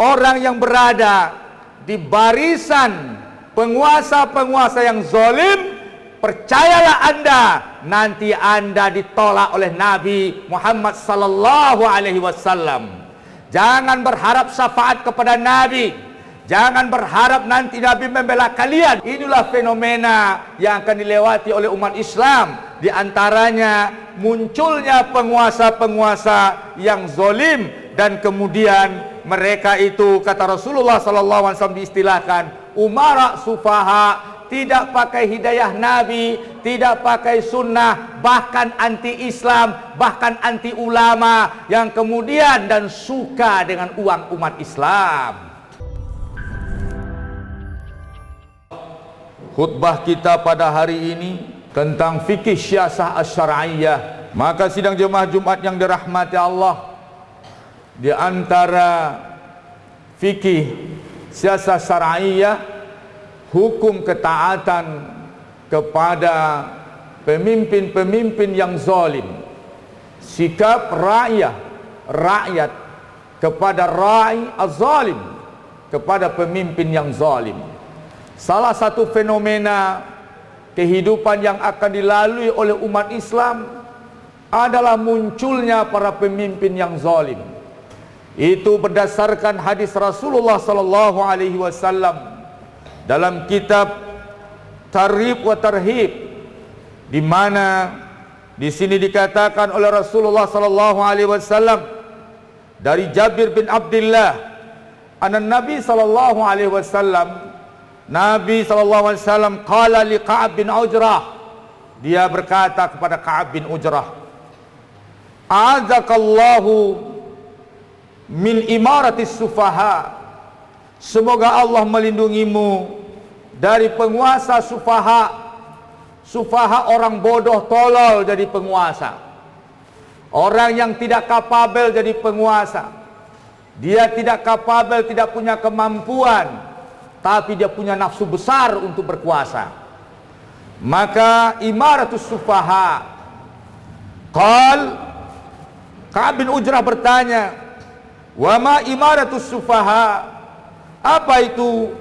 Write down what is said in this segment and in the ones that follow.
orang yang berada di barisan penguasa-penguasa yang zalim, percayalah Anda, nanti Anda ditolak oleh Nabi Muhammad sallallahu alaihi wasallam. Jangan berharap syafaat kepada Nabi. Jangan berharap nanti Nabi membela kalian. Inilah fenomena yang akan dilewati oleh umat Islam. Di antaranya munculnya penguasa-penguasa yang zalim, dan kemudian mereka itu, kata Rasulullah sallallahu alaihi wasallam, diistilahkan umara sufaha, tidak pakai hidayah Nabi, tidak pakai sunnah, bahkan anti Islam, bahkan anti ulama, yang kemudian dan suka dengan uang umat Islam. Khutbah kita pada hari ini tentang fikih syiasah asy-syar'iyyah. Maka sidang jemaah Jumat yang dirahmati Allah, di antara fikih syiasah syar'iyyah, hukum ketaatan kepada pemimpin-pemimpin yang zalim, sikap rakyat kepada ra'i az-zalim, kepada pemimpin yang zalim. Salah satu fenomena kehidupan yang akan dilalui oleh umat Islam adalah munculnya para pemimpin yang zalim. Itu berdasarkan hadis Rasulullah sallallahu alaihi wasallam dalam kitab Targhib wa Tarhib, di mana di sini dikatakan oleh Rasulullah sallallahu alaihi wasallam dari Jabir bin Abdullah, anna Nabi sallallahu alaihi wasallam, Nabi sallallahu alaihi wasallam qala li Ka'ab bin Ujrah, dia berkata kepada Ka'ab bin Ujrah, a'azakallahu min imaratis sufaha, semoga Allah melindungimu dari penguasa sufaha. Sufaha orang bodoh tolol jadi penguasa, orang yang tidak kapabel jadi penguasa. Dia tidak kapabel, tidak punya kemampuan, tapi dia punya nafsu besar untuk berkuasa. Maka imaratus sufaha. Ka'ab bin Ujrah bertanya, wa ma imaratus sufaha, apa itu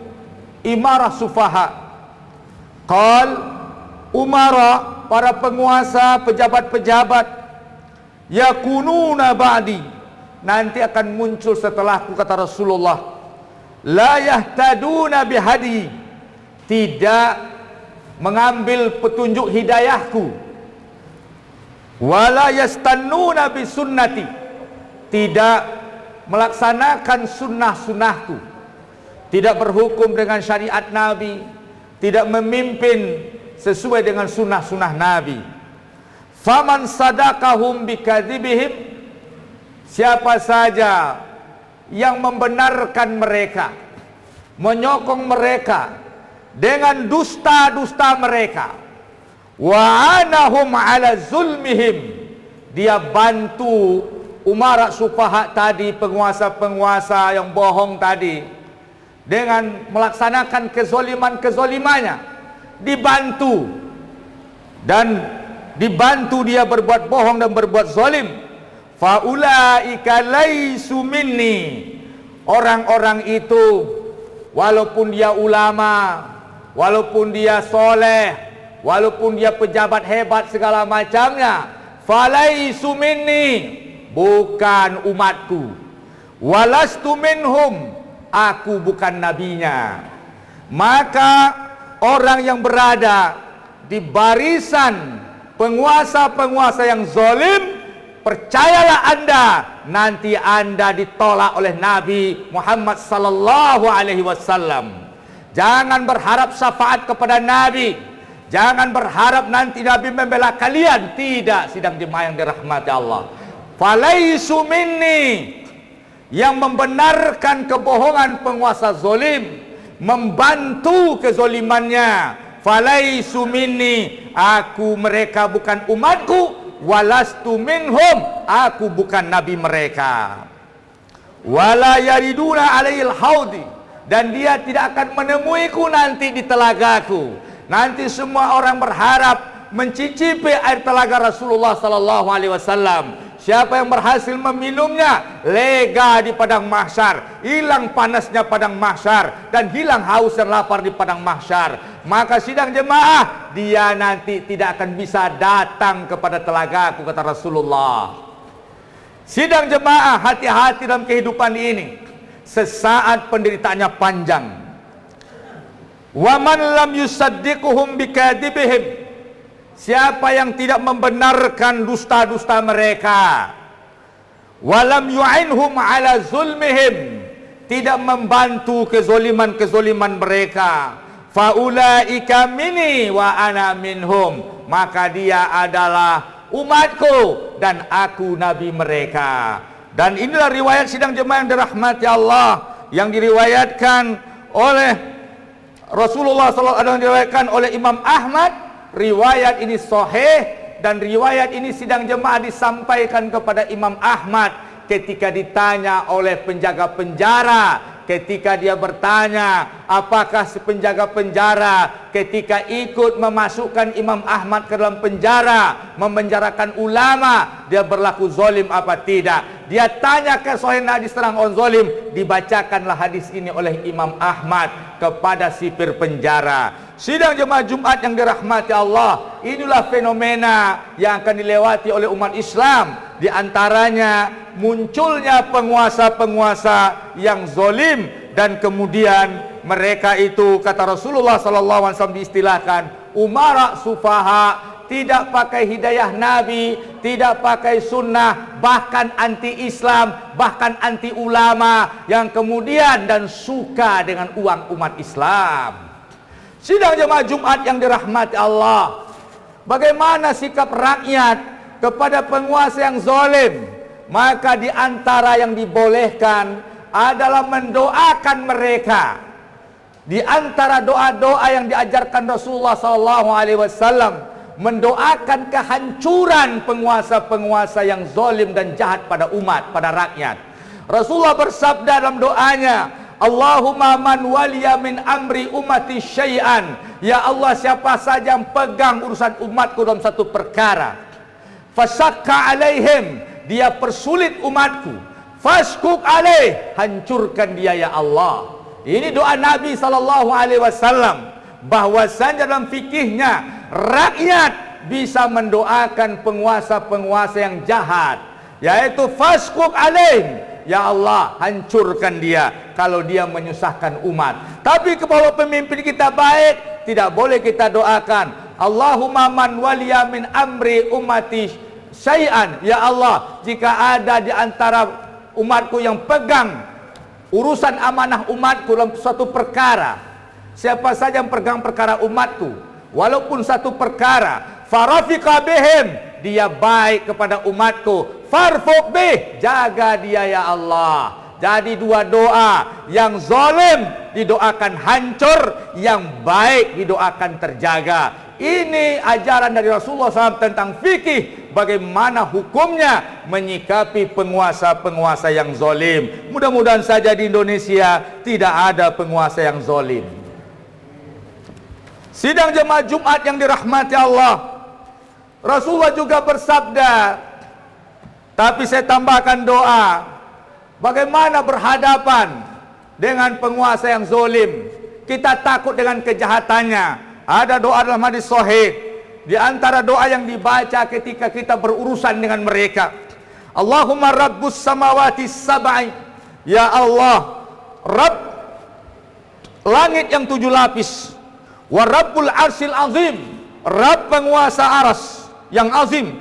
imarah sufaha? Umara, para penguasa, pejabat-pejabat, yakununa ba'di, nanti akan muncul setelahku, kata Rasulullah, la yahtaduna bihadi, tidak mengambil petunjuk hidayahku, wala yastannuna bisunnati, tidak melaksanakan sunnah-sunnahku, tidak berhukum dengan syariat Nabi, tidak memimpin sesuai dengan sunnah-sunnah Nabi. Faman sadaqahum bikadzibihim, siapa saja yang membenarkan mereka, menyokong mereka dengan dusta-dusta mereka, wa anahum ala zulmihim, dia bantu umara sufaha tadi, penguasa-penguasa yang bohong tadi, dengan melaksanakan kezoliman-kezolimannya, dibantu, dan dibantu dia berbuat bohong dan berbuat zalim, faulaika laisu minni, orang-orang itu walaupun dia ulama, walaupun dia soleh, walaupun dia pejabat hebat segala macamnya, falaisu minni, bukan umatku, walastu minhum, aku bukan nabinya. Maka orang yang berada di barisan penguasa-penguasa yang zalim, percayalah Anda, nanti Anda ditolak oleh Nabi Muhammad sallallahu alaihi wasallam. Jangan berharap syafaat kepada Nabi. Jangan berharap nanti Nabi membela kalian. Tidak, sidang jemaah yang dirahmati Allah. Falaisu minni, yang membenarkan kebohongan penguasa zalim, membantu kezolimannya, falaisu minni, aku, mereka bukan umatku, walastu minhum, aku bukan nabi mereka. Wala yariduna alaihil haudi, dan dia tidak akan menemuiku nanti di telagaku. Nanti semua orang berharap mencicipi air telaga Rasulullah sallallahu alaihi wasallam. Siapa yang berhasil meminumnya, lega di padang mahsyar, hilang panasnya padang mahsyar, dan hilang haus dan lapar di padang mahsyar. Maka sidang jemaah, dia nanti tidak akan bisa datang kepada telagaku, kata Rasulullah. Sidang jemaah, hati-hati dalam kehidupan ini. Sesaat penderitaannya panjang. Wa man lam yusaddiquhum bikadibihim, siapa yang tidak membenarkan dusta-dusta mereka, walam yu'inhum ala zulmihim, tidak membantu kezoliman-kezoliman mereka, faulaika minni wa ana minhum, maka dia adalah umatku dan aku nabi mereka. Dan inilah riwayat sidang jemaah yang dirahmati Allah, yang diriwayatkan oleh Rasulullah SAW, diriwayatkan oleh Imam Ahmad. Riwayat ini sahih, dan riwayat ini sidang jemaah disampaikan kepada Imam Ahmad ketika ditanya oleh penjaga penjara. Ketika dia bertanya, apakah si penjaga penjara ketika ikut memasukkan Imam Ahmad ke dalam penjara, memenjarakan ulama, dia berlaku zalim apa tidak? Dia tanya ke sahih hadis tentang orang zalim, dibacakanlah hadis ini oleh Imam Ahmad kepada sipir penjara. Sidang jemaah Jumat yang dirahmati Allah, inilah fenomena yang akan dilewati oleh umat Islam. Di antaranya munculnya penguasa-penguasa yang zalim, dan kemudian mereka itu, kata Rasulullah SAW, diistilahkan umara sufaha, tidak pakai hidayah Nabi, tidak pakai sunnah, bahkan anti Islam, bahkan anti ulama, yang kemudian dan suka dengan uang umat Islam. Sidang jemaah Jumat yang dirahmati Allah, bagaimana sikap rakyat kepada penguasa yang zalim? Maka di antara yang dibolehkan adalah mendoakan mereka. Di antara doa-doa yang diajarkan Rasulullah SAW, mendoakan kehancuran penguasa-penguasa yang zalim dan jahat pada umat, pada rakyat. Rasulullah bersabda dalam doanya, Allahumma man waliya min amri ummati syai'an, ya Allah, siapa saja yang pegang urusan umatku dalam satu perkara, fasakka alaihim, dia persulit umatku, faskuk alaih, hancurkan dia ya Allah. Ini doa Nabi SAW, bahwasanya dalam fikihnya rakyat bisa mendoakan penguasa-penguasa yang jahat, yaitu faskuk alaih, ya Allah, hancurkan dia kalau dia menyusahkan umat. Tapi kalau pemimpin kita baik, tidak boleh kita doakan Allahumma man waliya min amri ummati syai'an, ya Allah, jika ada di antara umatku yang pegang urusan amanah umatku dalam suatu perkara, siapa saja yang pegang perkara umatku, walaupun satu perkara, farafiqa bihim, dia baik kepada umatku, farfuq bih, jaga dia ya Allah. Jadi dua doa, yang zalim didoakan hancur, yang baik didoakan terjaga. Ini ajaran dari Rasulullah SAW tentang fikih, bagaimana hukumnya menyikapi penguasa-penguasa yang zalim. Mudah-mudahan saja di Indonesia tidak ada penguasa yang zalim. Sidang jemaah Jumat yang dirahmati Allah, Rasulullah juga bersabda, tapi saya tambahkan doa, bagaimana berhadapan dengan penguasa yang zalim. Kita takut dengan kejahatannya. Ada doa dalam hadis sahih, di antara doa yang dibaca ketika kita berurusan dengan mereka, Allahumma rabbus samawati sab'i, ya Allah, Rabb langit yang 7 lapis, wa rabbul arsil azim, Rabb penguasa aras yang azim,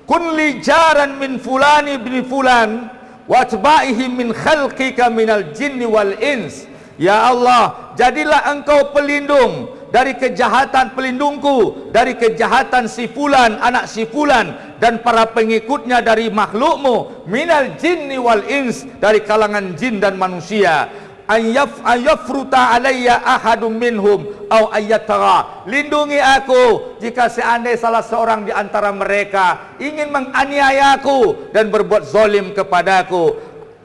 kun li jaran min fulani bin fulan wa atba'ihi min khalqika minal jinni wal ins, ya Allah, jadilah engkau pelindung dari kejahatan, pelindungku dari kejahatan si fulan, anak si fulan, dan para pengikutnya dari makhlukmu, minal jinni wal ins, dari kalangan jin dan manusia, ayyafruta alayya ahadum minhum au ayyatara, lindungi aku jika seandainya salah seorang di antara mereka ingin menganiayaku dan berbuat zalim kepadaku.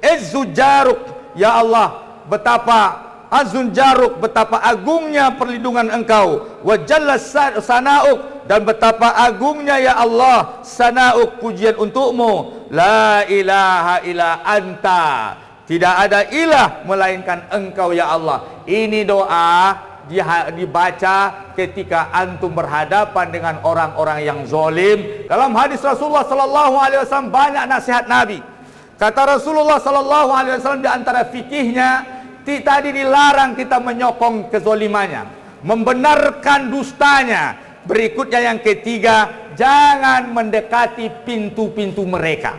Izzujaruk, ya Allah, betapa azun jaruk, betapa agungnya perlindungan engkau, wa jalla sana'uk, dan betapa agungnya ya Allah sana'uk, pujian untukmu. La ilaha illa anta, tidak ada ilah melainkan engkau ya Allah. Ini doa dibaca ketika antum berhadapan dengan orang-orang yang zalim. Dalam hadis Rasulullah sallallahu alaihi wasallam banyak nasihat Nabi. Kata Rasulullah sallallahu alaihi wasallam, di antara fikihnya tadi dilarang kita menyokong kezalimannya, membenarkan dustanya. Berikutnya yang ketiga, jangan mendekati pintu-pintu mereka.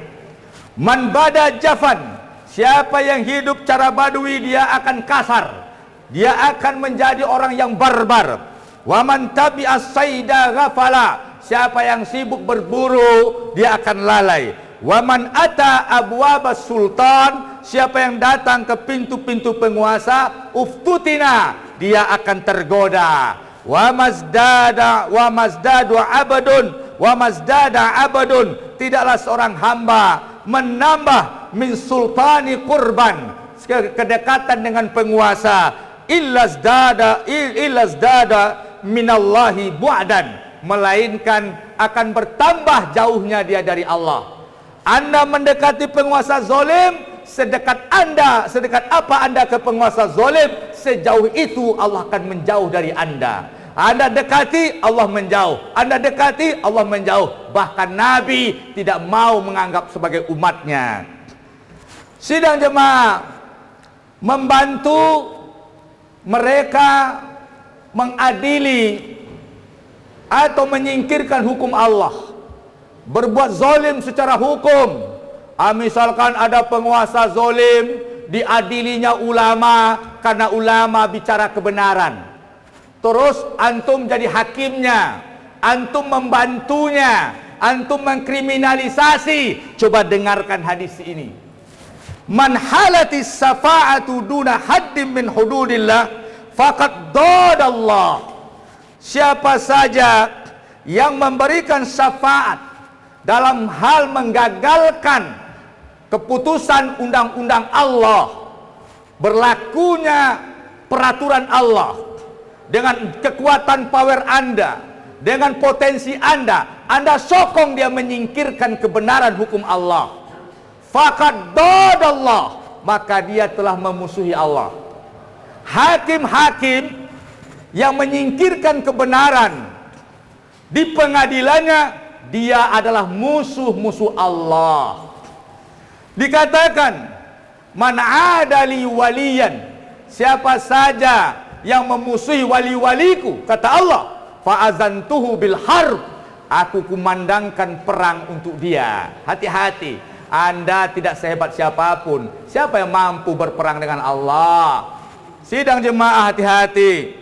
Man bada jafan, siapa yang hidup cara badui dia akan kasar, dia akan menjadi orang yang barbar. Wa man tabi'as sayda ghafala, siapa yang sibuk berburu dia akan lalai. Wa man ata abwabas sultan, siapa yang datang ke pintu-pintu penguasa, uftutina, dia akan tergoda. Wa mazdada abadun, tidaklah seorang hamba menambah min sultani kurban, kedekatan dengan penguasa, illa zdada minallahi bu'dan, melainkan akan bertambah jauhnya dia dari Allah. Anda mendekati penguasa zalim, sedekat apa Anda ke penguasa zalim, sejauh itu Allah akan menjauh dari Anda. Anda dekati, Allah menjauh. Anda dekati, Allah menjauh. Bahkan Nabi tidak mau menganggap sebagai umatnya. Sidang jemaah, membantu mereka mengadili atau menyingkirkan hukum Allah, berbuat zalim secara hukum. Misalkan ada penguasa zalim, diadilinya ulama karena ulama bicara kebenaran. Terus antum jadi hakimnya, antum membantunya, antum mengkriminalisasi. Coba dengarkan hadis ini. Man halatis safa'atu duna haddim min hududillah faqad dadallah. Siapa saja yang memberikan syafaat dalam hal menggagalkan keputusan undang-undang Allah, berlakunya peraturan Allah, dengan kekuatan power Anda, dengan potensi Anda sokong dia menyingkirkan kebenaran hukum Allah, faqad dadallah, maka dia telah memusuhi Allah. Hakim-hakim yang menyingkirkan kebenaran di pengadilannya, dia adalah musuh-musuh Allah. Dikatakan, man adali waliyan, siapa saja yang memusuhi wali-waliku, kata Allah, fa'azantuhu bil harb, aku kumandangkan perang untuk dia. Hati-hati, Anda tidak sehebat siapapun. Siapa yang mampu berperang dengan Allah? Sidang jemaah, hati-hati.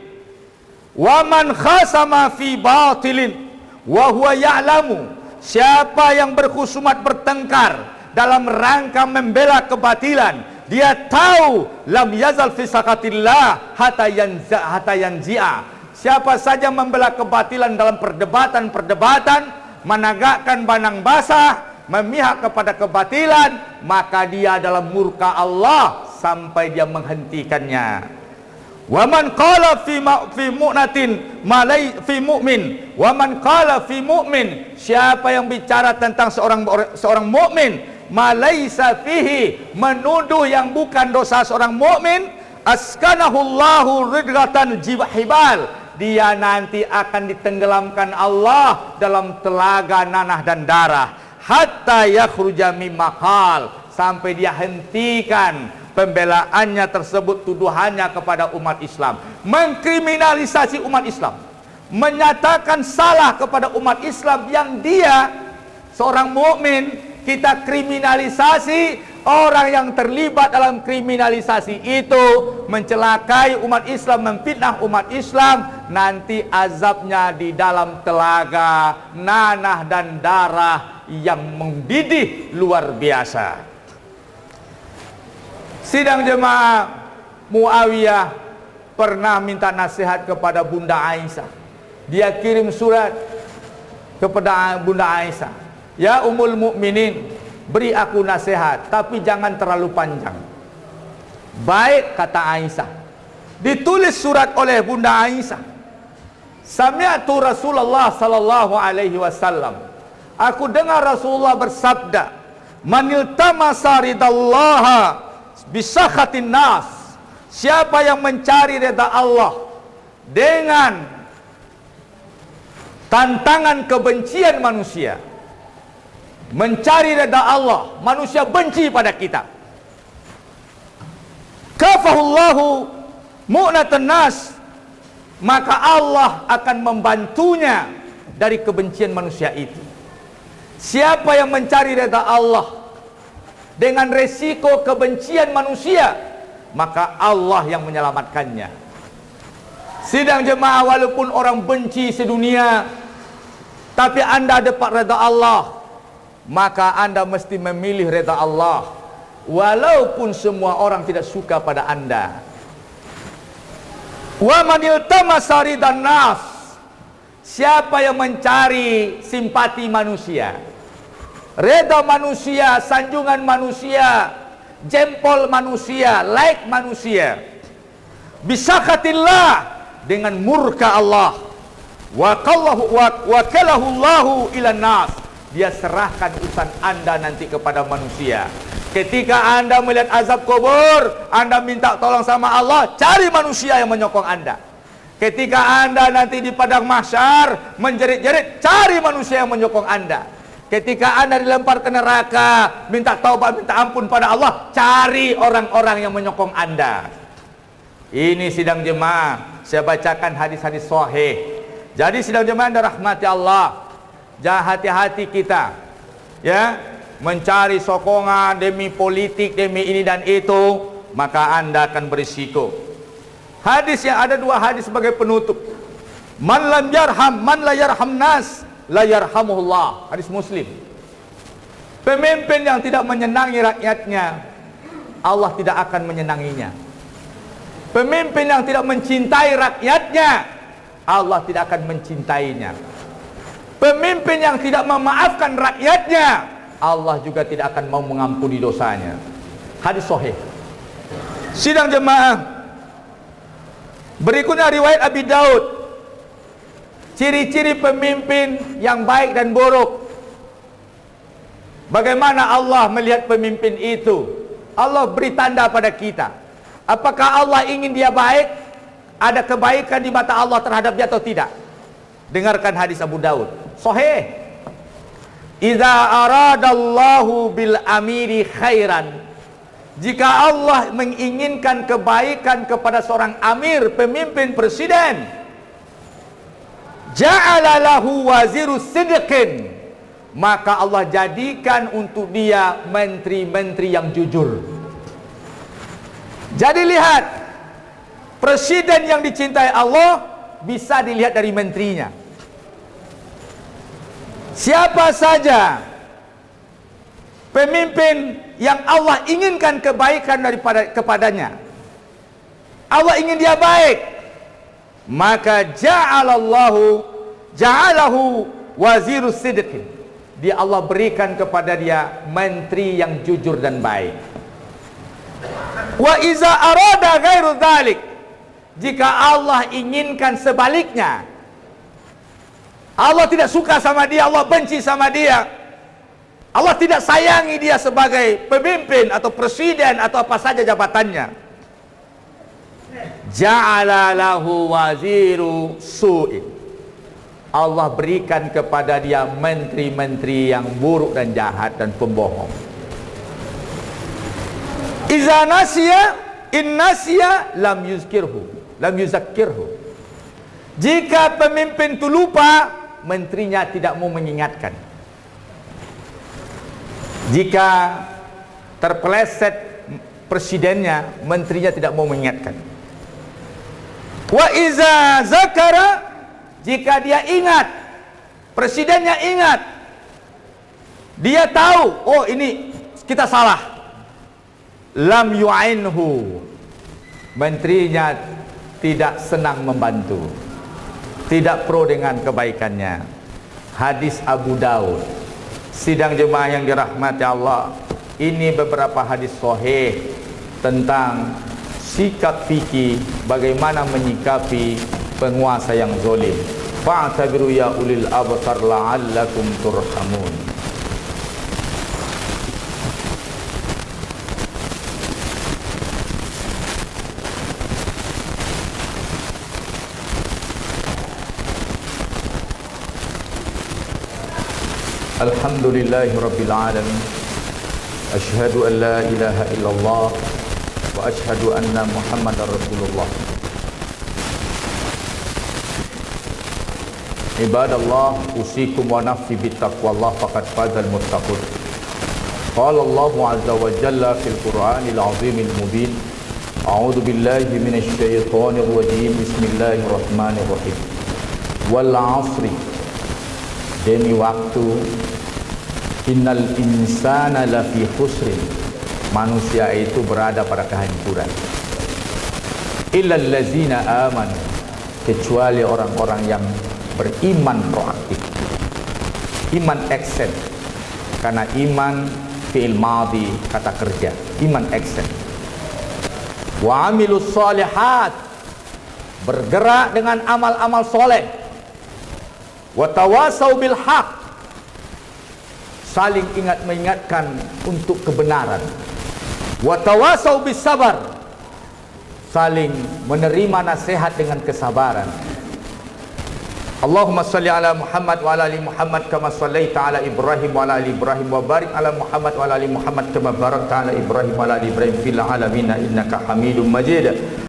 Wa man khasama fi batilin wa huwa ya'lamu, siapa yang berkhusumat bertengkar dalam rangka membela kebatilan, dia tahu, lam yazal fi sakatillah hatta yanzi'a. Siapa saja membela kebatilan dalam perdebatan, menegakkan bandang basah, memihak kepada kebatilan, maka dia dalam murka Allah sampai dia menghentikannya. Wa man qala fi mu'natin malai fi mu'min, wa man qala fi mu'min, siapa yang bicara tentang seorang mukmin, malaisa fihi, menuduh yang bukan dosa seorang mukmin, askanahullahu ridghatan jibhibal, dia nanti akan ditenggelamkan Allah dalam telaga nanah dan darah, hatta yakhruja mim maqal, sampai dia hentikan pembelaannya tersebut, tuduhannya kepada umat Islam, mengkriminalisasi umat Islam, menyatakan salah kepada umat Islam yang dia seorang mukmin. Kita kriminalisasi orang yang terlibat dalam kriminalisasi itu, mencelakai umat Islam, memfitnah umat Islam, nanti azabnya di dalam telaga nanah dan darah yang mendidih luar biasa. Sidang jemaah, Muawiyah pernah minta nasihat kepada Bunda Aisyah. Dia kirim surat kepada Bunda Aisyah, ya Ummul Mukminin, beri aku nasihat, tapi jangan terlalu panjang. Baik, kata Aisyah. Ditulis surat oleh Bunda Aisyah. Sami'tu Rasulullah sallallahu alaihi wasallam. Aku dengar Rasulullah bersabda, "Manil tamasa ridallaha bisakhatin nas." Siapa yang mencari redha Allah dengan tantangan kebencian manusia, mencari redha Allah, manusia benci pada kita, kafahullahu mu'natan nas, maka Allah akan membantunya dari kebencian manusia itu. Siapa yang mencari redha Allah dengan resiko kebencian manusia, maka Allah yang menyelamatkannya. Sidang jemaah, walaupun orang benci sedunia, tapi anda dapat redha Allah, maka anda mesti memilih redha Allah, walaupun semua orang tidak suka pada anda. Wa man iltamasa ridan nas, siapa yang mencari simpati manusia, redha manusia, sanjungan manusia, jempol manusia, like manusia, bisakhatillah, dengan murka Allah, wakalahu Allahu ilan nas, dia serahkan urusan anda nanti kepada manusia. Ketika anda melihat azab kubur, anda minta tolong sama Allah, cari manusia yang menyokong anda. Ketika anda nanti di padang mahsyar menjerit-jerit, cari manusia yang menyokong anda. Ketika anda dilempar ke neraka, minta taubat, minta ampun pada Allah, cari orang-orang yang menyokong anda. Ini sidang jemaah, saya bacakan hadis-hadis sahih. Jadi sidang jemaah yang dirahmati Allah, jangan hati-hati kita, ya, mencari sokongan demi politik, demi ini dan itu, maka anda akan berisiko. Hadis yang ada dua hadis sebagai penutup. Man lam yarham, man la yarham nas, la yarhamuhullah. Hadis Muslim. Pemimpin yang tidak menyenangi rakyatnya, Allah tidak akan menyenanginya. Pemimpin yang tidak mencintai rakyatnya, Allah tidak akan mencintainya. Pemimpin yang tidak memaafkan rakyatnya, Allah juga tidak akan mau mengampuni dosanya. Hadis sahih. Sidang jemaah, berikutnya riwayat Abi Daud. Ciri-ciri pemimpin yang baik dan buruk. Bagaimana Allah melihat pemimpin itu? Allah beri tanda pada kita. Apakah Allah ingin dia baik? Ada kebaikan di mata Allah terhadap dia atau tidak? Dengarkan hadis Abu Daud. Sahih. Idza aradallahu bil amiri khairan, jika Allah menginginkan kebaikan kepada seorang amir, pemimpin, presiden, ja'ala lahu waziru sidqin, maka Allah jadikan untuk dia menteri-menteri yang jujur. Jadi lihat, presiden yang dicintai Allah bisa dilihat dari menterinya. Siapa saja pemimpin yang Allah inginkan kebaikan kepadanya, Allah ingin dia baik, maka ja'alahu wazirus sidqin, dia Allah berikan kepada dia menteri yang jujur dan baik. Wa iza arada ghairu dzalik, jika Allah inginkan sebaliknya, Allah tidak suka sama dia, Allah benci sama dia, Allah tidak sayangi dia sebagai pemimpin atau presiden atau apa saja jabatannya, ja'ala lahu waziru su'in, Allah berikan kepada dia menteri-menteri yang buruk dan jahat dan pembohong. Iza nasiya in nasiya lam yuzakkirhu. Jika pemimpin itu lupa, menterinya tidak mau mengingatkan. Jika terpeleset presidennya, menterinya tidak mau mengingatkan. Wa iza zakara, jika dia ingat, presidennya ingat, dia tahu, oh ini kita salah, lam yu'inhu, menterinya tidak senang membantu, tidak pro dengan kebaikannya. Hadis Abu Daud. Sidang jemaah yang dirahmati Allah, ini beberapa hadis sahih tentang sikap fikih, bagaimana menyikapi penguasa yang zalim. fa'tabiru ya ulil absar la'allakum turhamun. Alhamdulillahi rabbil alamin. Asyhadu an la ilaha illallah wa asyhadu anna Muhammadar Rasulullah. Ibadallah, usikum wa nafsi bittaqwallah faqad fazal muttaqun. Qala Allahu azza wa jalla fil Qur'anil azimil mubin. A'udzu billahi minasy syaithanir rajim. Bismillahirrahmanirrahim. Wal 'asri, demi waktu, innal insana lafi khusrin, manusia itu berada pada kehancuran, illal ladzina amanu, kecuali orang-orang yang beriman proaktif, iman action, karena iman fi'il madhi, kata kerja, iman action. Wa amilus solihat, bergerak dengan amal-amal soleh. Wa tawasau bil haq, saling ingat mengingatkan untuk kebenaran. Wa tawasau bis sabar, saling menerima nasihat dengan kesabaran. Allahumma salli ala Muhammad wa ala ali Muhammad kama sallaita ala Ibrahim wa ala ali Ibrahim wa barik ala Muhammad wa ala ali Muhammad kama barakta ala Ibrahim wa ala ali Ibrahim fil alamin innaka Hamidum Majid.